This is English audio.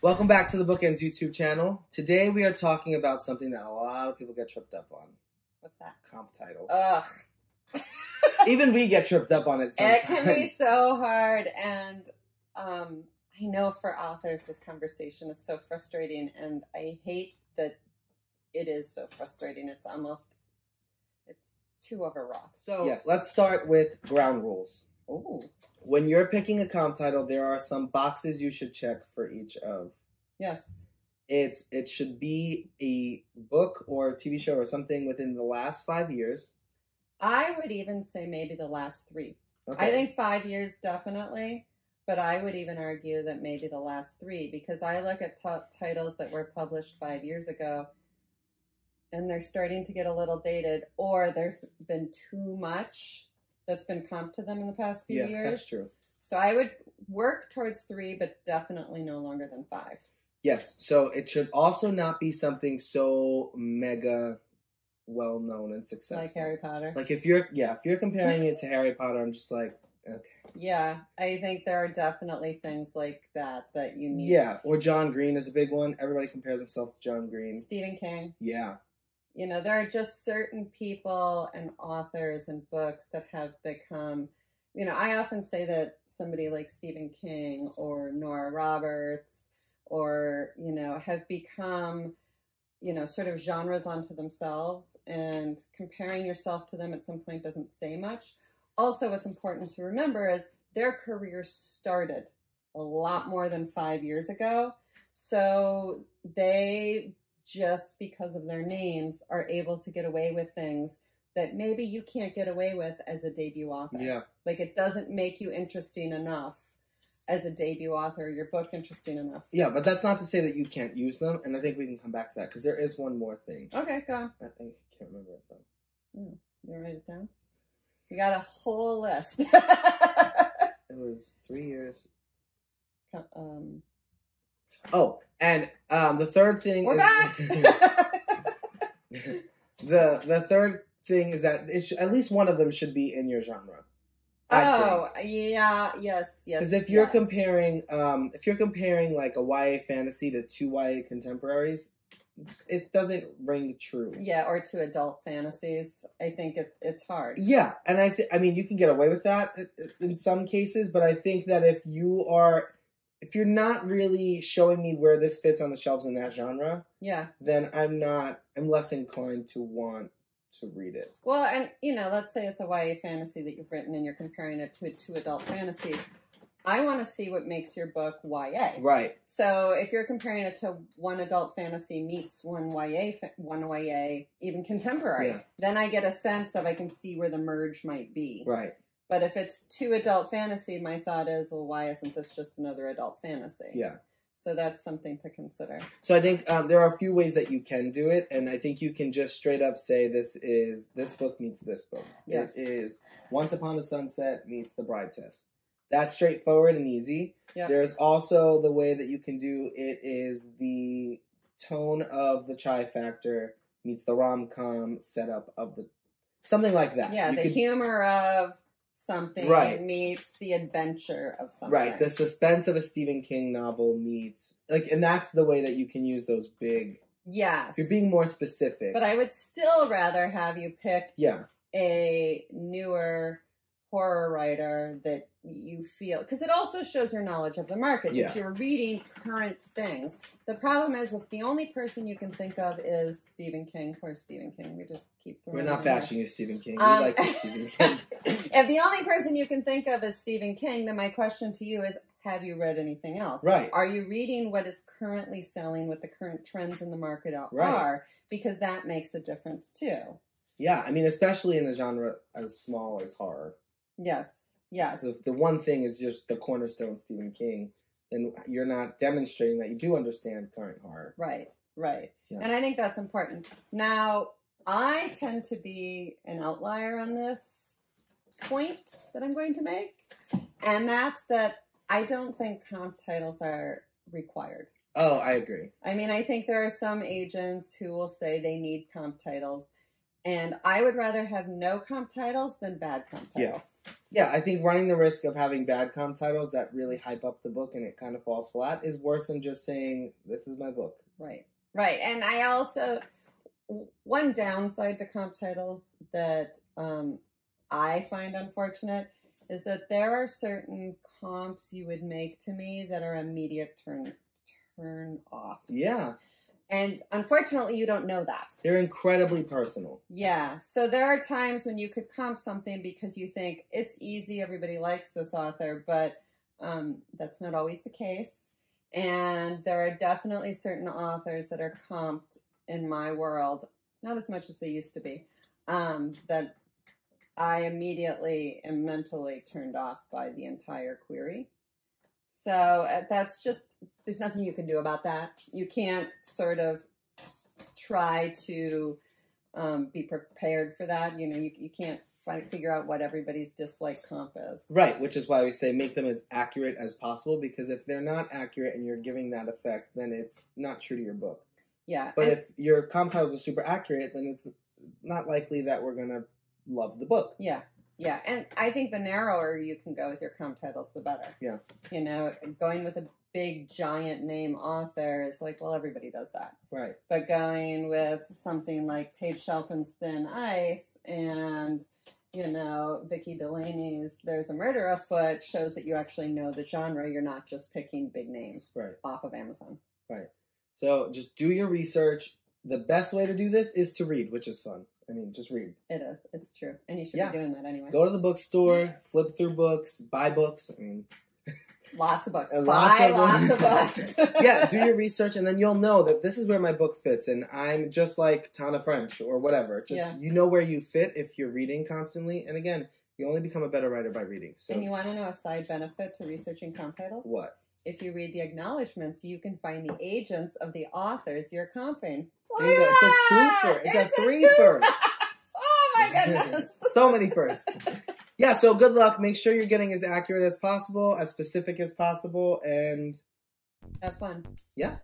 Welcome back to the BookEnds YouTube channel. Today we are talking about something that a lot of people get tripped up on. What's that? Comp titles. Ugh. Even we get tripped up on it sometimes. It can be so hard, and I know for authors this conversation is so frustrating, and I hate that it is so frustrating. It's too overwrought. So yes, let's start with ground rules. Ooh. When you're picking a comp title, there are some boxes you should check for each of. Yes. It should be a book or TV show or something within the last 5 years. I would even say maybe the last 3. Okay. I think 5 years definitely, but I would even argue that maybe the last 3, because I look at titles that were published 5 years ago and they're starting to get a little dated, or there's been too much that's been comped to them in the past few years. Yeah, that's true. So I would work towards 3, but definitely no longer than 5. Yes, so it should also not be something so mega well-known and successful. Like Harry Potter. Like if you're comparing it to Harry Potter, I'm just like, okay. Yeah, I think there are definitely things like that you need. Yeah, or John Green is a big one. Everybody compares themselves to John Green. Stephen King. Yeah. You know, there are just certain people and authors and books that have become, you know, I often say that somebody like Stephen King or Nora Roberts or, you know, have become, you know, sort of genres onto themselves, and comparing yourself to them at some point doesn't say much. Also, what's important to remember is their careers started a lot more than 5 years ago. So they, just because of their names, are able to get away with things that maybe you can't get away with as a debut author. Yeah. Like, it doesn't make you interesting enough as a debut author, your book interesting enough. Yeah, but that's not to say that you can't use them, and I think we can come back to that, because there is one more thing. Okay, go on. I can't remember it, though. You want to write it down? You got a whole list. It was 3 years. Oh, and the third thing We're is... back! the third thing is that at least one of them should be in your genre. Oh, yeah, yes. Because if you're comparing like a YA fantasy to 2 YA contemporaries, it doesn't ring true. Yeah, or to adult fantasies. I think it's hard. Yeah, and I mean, you can get away with that in some cases, but I think that if you're not really showing me where this fits on the shelves in that genre, yeah, then I'm less inclined to want to read it. Well, and, you know, let's say it's a YA fantasy that you've written and you're comparing it to 2 adult fantasies. I want to see what makes your book YA. Right. So if you're comparing it to 1 adult fantasy meets 1 YA, even contemporary, yeah, then I get a sense of, I can see where the merge might be. Right. But if it's 2 adult fantasy, my thought is, well, why isn't this just another adult fantasy? Yeah. So that's something to consider. So I think there are a few ways that you can do it, and I think you can just straight up say this book meets this book. Yes. It is Once Upon a Sunset meets The Bride Test. That's straightforward and easy. Yep. There's also the way that you can do it is the tone of the Chai Factor meets the rom-com setup of the... Something like that. Yeah, humor of something meets the adventure of something. Right, the suspense of a Stephen King novel meets... and that's the way that you can use those big... Yes. If you're being more specific. But I would still rather have you pick a newer horror writer that you feel... Because it also shows your knowledge of the market, that you're reading current things. The problem is, if the only person you can think of is Stephen King, poor Stephen King, we just keep throwing... We're not bashing you, Stephen King. We like you, Stephen King. If the only person you can think of is Stephen King, then my question to you is, have you read anything else? Right. Are you reading what is currently selling, what the current trends in the market are? Because that makes a difference, too. Yeah, I mean, especially in a genre as small as horror. Yes. Yes. If the one thing is just the cornerstone Stephen King, then you're not demonstrating that you do understand current horror. Right, right. Yeah. And I think that's important. Now, I tend to be an outlier on this point that I'm going to make, and that's that I don't think comp titles are required. Oh, I agree. I mean, I think there are some agents who will say they need comp titles, And I would rather have no comp titles than bad comp titles. Yeah, I think running the risk of having bad comp titles that really hype up the book and it kind of falls flat is worse than just saying, this is my book. Right. Right. And I also, one downside to comp titles that I find unfortunate is that there are certain comps you would make to me that are immediate turn offs. Yeah. And unfortunately, you don't know that. They're incredibly personal. Yeah. So there are times when you could comp something because you think it's easy, everybody likes this author, but that's not always the case. And there are definitely certain authors that are comped in my world, not as much as they used to be, that I immediately am mentally turned off by the entire query. So that's just, there's nothing you can do about that. You can't sort of try to be prepared for that. You know, you can't figure out what everybody's dislike comp is. Right, which is why we say make them as accurate as possible, because if they're not accurate and you're giving that effect, then it's not true to your book. Yeah. But if your comp titles are super accurate, then it's not likely that we're going to love the book. Yeah. Yeah, and I think the narrower you can go with your comp titles, the better. Yeah. You know, going with a big, giant name author is like, well, everybody does that. Right. But going with something like Paige Shelton's Thin Ice and, you know, Vicki Delaney's There's a Murder Afoot shows that you actually know the genre. You're not just picking big names off of Amazon. Right. So just do your research. The best way to do this is to read, which is fun. I mean, just read. It is. It's true. And you should be doing that anyway. Go to the bookstore, flip through books, buy books. I mean, lots of books. Buy lots of books. Yeah, do your research, and then you'll know that this is where my book fits, and I'm just like Tana French or whatever. Just you know where you fit if you're reading constantly. And again, you only become a better writer by reading. So. And you want to know a side benefit to researching comp titles? What? If you read the acknowledgments, you can find the agents of the authors you're comping. It's a twofer. It's a threefer. Oh my goodness. So many firsts. Yeah, so good luck. Make sure you're getting as accurate as possible, as specific as possible, and have fun. Yeah.